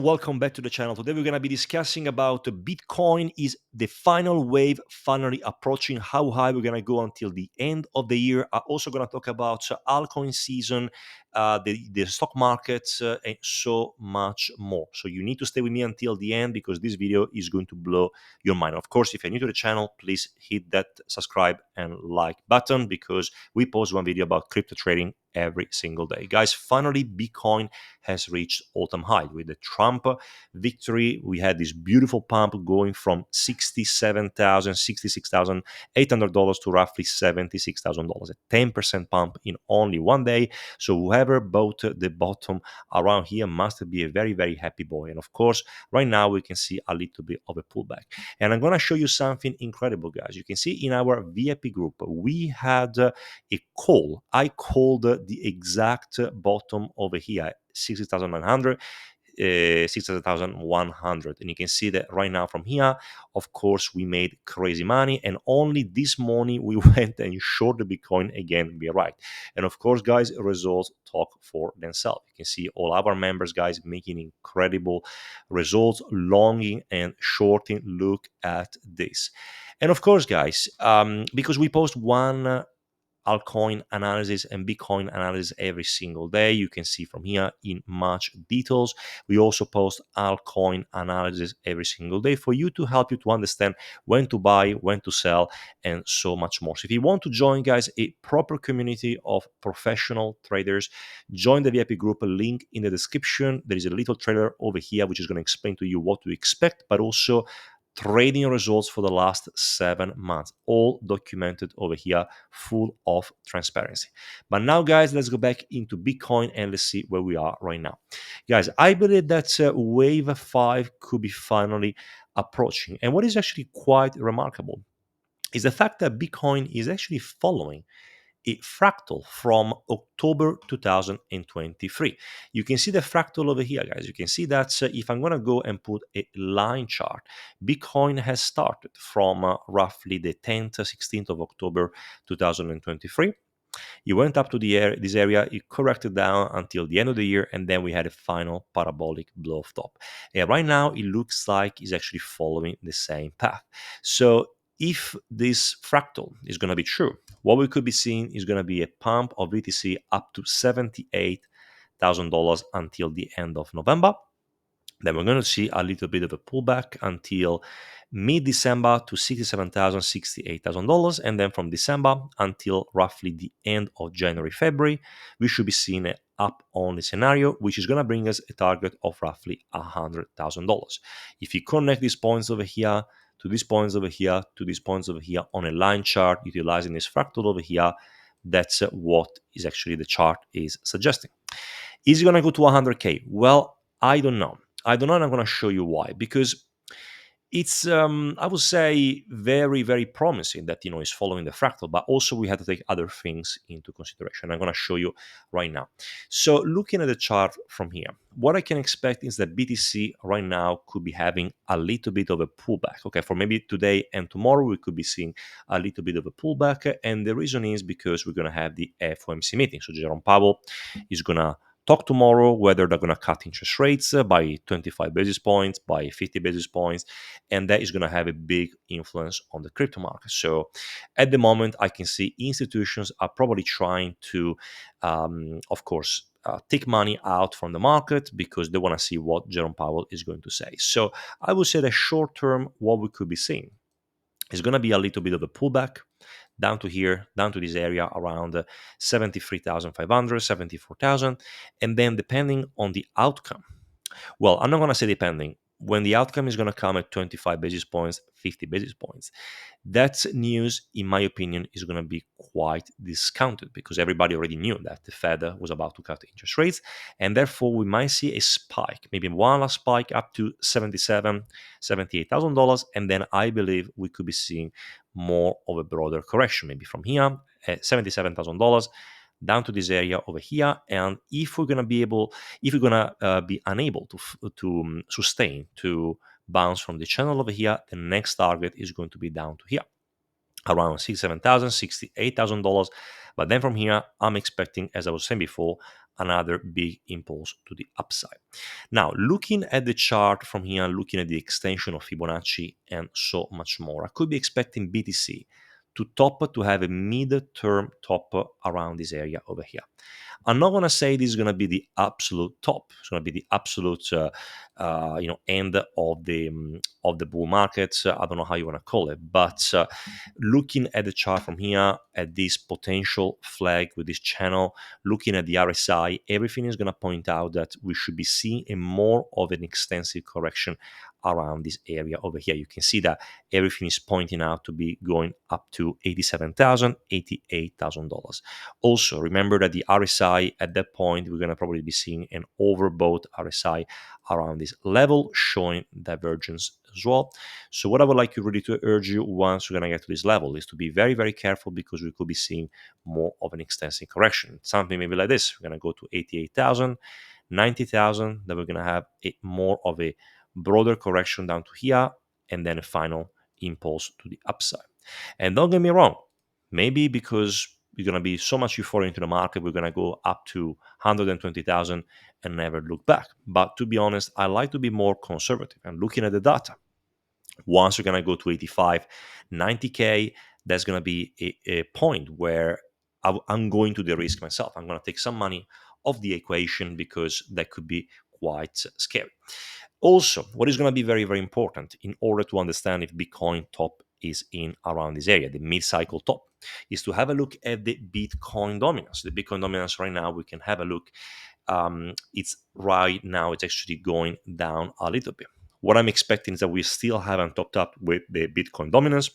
Welcome back to the channel. Today we're going to be discussing about Bitcoin. Is the final wave finally approaching? How high we're going to go until the end of the year? I'm also going to talk about altcoin season, the stock markets, and so much more. So you need to stay with me until the end because this video is going to blow your mind. Of course, if you're new to the channel, please hit that subscribe and like button because we post one video about crypto trading every single day. Guys, finally Bitcoin has reached all-time high. With the Trump victory, we had this beautiful pump going from $66,800 to roughly $76,000, a 10% pump in only one day. So whoever bought the bottom around here must be a very, very happy boy. And of course, right now we can see a little bit of a pullback. And I'm going to show you something incredible, guys. You can see in our VIP group, we had a call. I called the exact bottom over here, 60,900, 60,100. And you can see that right now from here, of course, we made crazy money. And only this morning we went and shorted Bitcoin again, be right. And of course, guys, results talk for themselves. You can see all our members, guys, making incredible results, longing and shorting. Look at this. And of course, guys, because we post one altcoin analysis and Bitcoin analysis every single day. You can see from here in much details. We also post altcoin analysis every single day for you to help you to understand when to buy, when to sell, and so much more. So if you want to join, guys, a proper community of professional traders, join the VIP group, link in the description. There is a little trailer over here which is going to explain to you what to expect, but also trading results for the last 7 months, all documented over here, full of transparency. But now, guys, let's go back into Bitcoin and let's see where we are right now. Guys, I believe that wave 5 could be finally approaching. And what is actually quite remarkable is the fact that Bitcoin is actually following a fractal from October 2023. You can see the fractal over here, guys. You can see that if I'm going to go and put a line chart, Bitcoin has started from roughly the 10th, 16th of October 2023. It went up to this area, it corrected down until the end of the year, and then we had a final parabolic blow off top. And right now, it looks like it's actually following the same path. So if this fractal is going to be true, what we could be seeing is going to be a pump of BTC up to $78,000 until the end of November. Then we're going to see a little bit of a pullback until mid-December to $67,000, $68,000. And then from December until roughly the end of January, February, we should be seeing an up-only scenario, which is going to bring us a target of roughly $100,000. If you connect these points over here to these points over here to these points over here on a line chart utilizing this fractal over here, that's what is actually the chart is suggesting. Is it going to go to 100K? Well, I don't know. And I'm going to show you why. Because it's, I would say, very, very promising that, it's following the fractal, but also we have to take other things into consideration. I'm going to show you right now. So looking at the chart from here, what I can expect is that BTC right now could be having a little bit of a pullback. Okay, for maybe today and tomorrow, we could be seeing a little bit of a pullback. And the reason is because we're going to have the FOMC meeting. So Jerome Powell is going to talk tomorrow whether they're going to cut interest rates by 25 basis points, by 50 basis points, and that is going to have a big influence on the crypto market. So at the moment, I can see institutions are probably trying to, of course, take money out from the market because they want to see what Jerome Powell is going to say. So I would say that short term, what we could be seeing is going to be a little bit of a pullback down to here, down to this area around 73,500, 74,000. And then depending on the outcome, well, I'm not going to say depending. When the outcome is going to come at 25 basis points, 50 basis points, that news, in my opinion, is going to be quite discounted because everybody already knew that the Fed was about to cut interest rates. And therefore, we might see a spike, maybe one last spike up to $77,000, $78,000. And then I believe we could be seeing more of a broader correction, maybe from here at $77,000 down to this area over here. And if we're going to be unable to sustain, to bounce from the channel over here, the next target is going to be down to here. around $67,000, $68,000. But then from here, I'm expecting, as I was saying before, another big impulse to the upside. Now, looking at the chart from here, looking at the extension of Fibonacci and so much more, I could be expecting BTC to have a mid-term top around this area over here. I'm not going to say this is going to be the absolute top. It's going to be the absolute, end of the bull market. I don't know how you want to call it, but looking at the chart from here, at this potential flag with this channel, looking at the RSI, everything is going to point out that we should be seeing a more of an extensive correction around this area over here. You can see that everything is pointing out to be going up to $87,000, $88,000. Also, remember that the RSI at that point, we're going to probably be seeing an overbought RSI around this level, showing divergence as well. So what I would like you really to urge you once we're going to get to this level is to be very, very careful, because we could be seeing more of an extensive correction. Something maybe like this. We're going to go to 88,000, 90,000, then we're going to have more of a broader correction down to here, and then a final impulse to the upside. And don't get me wrong, maybe because you're going to be so much euphoria into the market, we're going to go up to 120,000 and never look back. But to be honest, I like to be more conservative and looking at the data. Once you're going to go to 85, 90K, that's going to be a point where I'm going to de-risk myself. I'm going to take some money off the equation, because that could be quite scary. Also, what is going to be very, very important in order to understand if Bitcoin top is in around this area, the mid-cycle top, is to have a look at the Bitcoin dominance. The Bitcoin dominance right now, we can have a look. It's right now, it's actually going down a little bit. What I'm expecting is that we still haven't topped up with the Bitcoin dominance,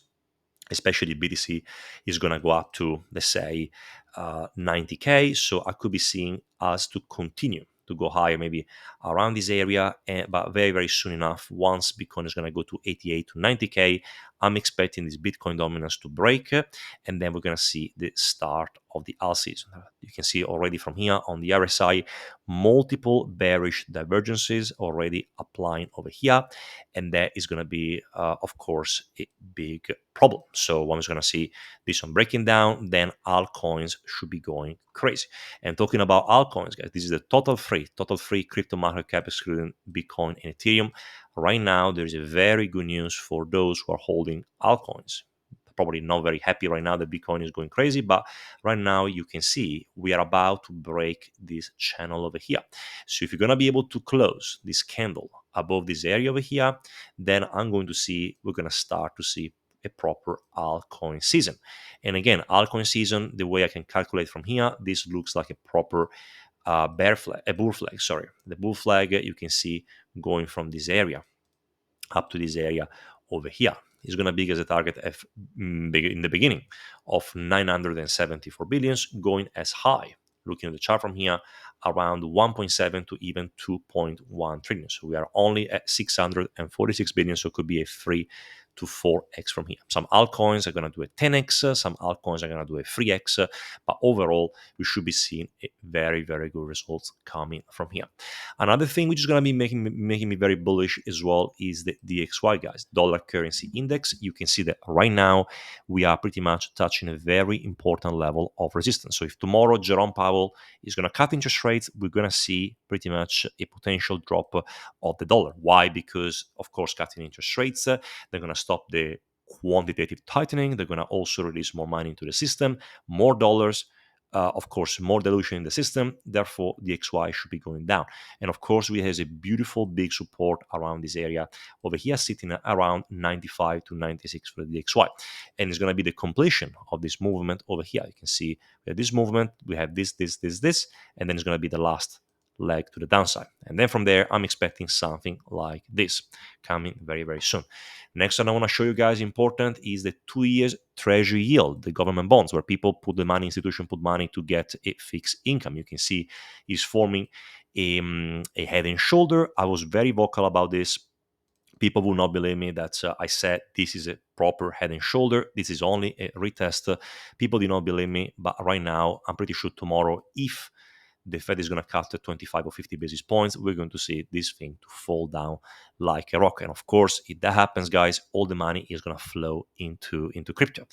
especially BTC is going to go up to, let's say, 90K. So I could be seeing us to continue to go higher, maybe around this area, but very, very soon enough, once Bitcoin is going to go to 88 to 90K, I'm expecting this Bitcoin dominance to break, and then we're going to see the start of the Altseason. You can see already from here on the RSI, multiple bearish divergences already applying over here, and that is going to be, of course, a big problem. So once we're going to see this one breaking down, then altcoins should be going crazy. And talking about altcoins, guys, this is the total free crypto market cap excluding Bitcoin and Ethereum. Right now, there is a very good news for those who are holding altcoins. Probably not very happy right now that Bitcoin is going crazy, but right now you can see we are about to break this channel over here. So if you're going to be able to close this candle above this area over here, then I'm going to see, we're going to start to see a proper altcoin season. And again, altcoin season, the way I can calculate from here, this looks like a proper bull flag. Sorry, the bull flag you can see going from this area up to this area over here. Is going to be as a target in the beginning of 974 billions, going as high, looking at the chart from here, around 1.7 to even 2.1 trillion. So we are only at 646 billion, so it could be a 3 to 4x from here. Some altcoins are going to do a 10x, some altcoins are going to do a 3x, but overall, we should be seeing a very, very good results coming from here. Another thing which is going to be making me very bullish as well is the DXY, guys, dollar currency index. You can see that right now we are pretty much touching a very important level of resistance. So if tomorrow Jerome Powell is going to cut interest rates, we're going to see pretty much a potential drop of the dollar. Why? Because, of course, cutting interest rates, they're going to stop the quantitative tightening. They're going to also release more money into the system, more dollars. Of course, more dilution in the system, therefore the XY should be going down. And of course, we have a beautiful big support around this area over here, sitting at around 95 to 96 for the XY. And it's going to be the completion of this movement over here. You can see we have this movement, we have this, and then it's going to be the last leg to the downside. And then from there, I'm expecting something like this coming very, very soon. Next one I want to show you guys important is the 2 years treasury yield, the government bonds, where people put the money, institution put money to get a fixed income. You can see is forming a head and shoulder. I was very vocal about this. People will not believe me that I said this is a proper head and shoulder. This is only a retest. People did not believe me, but right now, I'm pretty sure tomorrow, if the Fed is going to cut 25 or 50 basis points, we're going to see this thing to fall down like a rock. And of course, if that happens, guys, all the money is going to flow into crypto.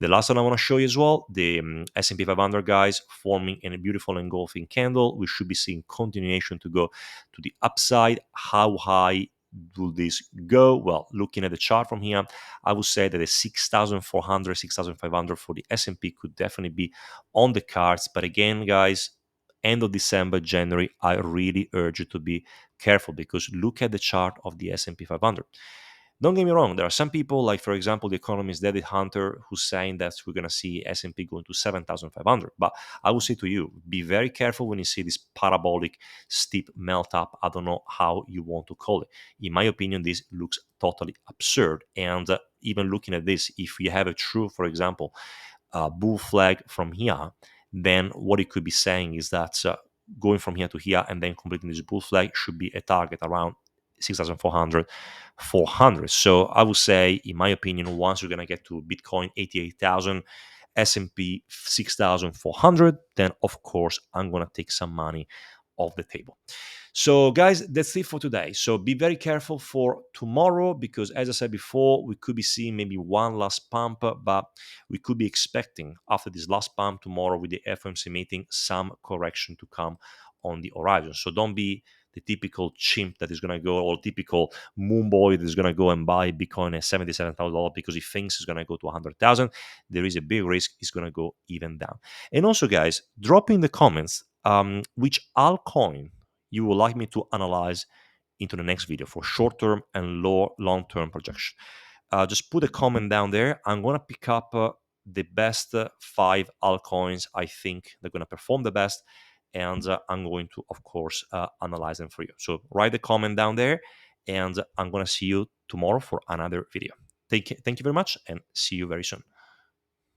The last one I want to show you as well, the S&P 500, guys, forming in a beautiful engulfing candle. We should be seeing continuation to go to the upside. How high will this go? Well, looking at the chart from here, I would say that the 6,400, 6,500 for the S&P could definitely be on the cards. But again, guys, end of December, January, I really urge you to be careful, because look at the chart of the S&P 500. Don't get me wrong, there are some people, like for example the economist David Hunter, who's saying that we're going to see S&P going to 7,500. But I will say to you, be very careful when you see this parabolic steep melt up. I don't know how you want to call it. In my opinion, this looks totally absurd. And even looking at this, if you have a true, for example, bull flag from here, then what it could be saying is that going from here to here and then completing this bull flag should be a target around 6,400, 400. So I would say, in my opinion, once you're going to get to Bitcoin 88,000, S&P 6,400, then of course I'm going to take some money off the table. So guys, that's it for today. So be very careful for tomorrow, because as I said before, we could be seeing maybe one last pump, but we could be expecting after this last pump tomorrow with the FOMC meeting some correction to come on the horizon. So don't be the typical chimp that is going to go, or typical moon boy that is going to go and buy Bitcoin at $77,000 because he thinks it's going to go to 100,000. There is a big risk it's going to go even down. And also, guys, drop in the comments which altcoin you would like me to analyze into the next video for short-term and long-term projection. Just put a comment down there. I'm going to pick up the best 5 altcoins I think they're going to perform the best, and I'm going to, of course, analyze them for you. So write the comment down there, and I'm going to see you tomorrow for another video. Thank you very much, and see you very soon.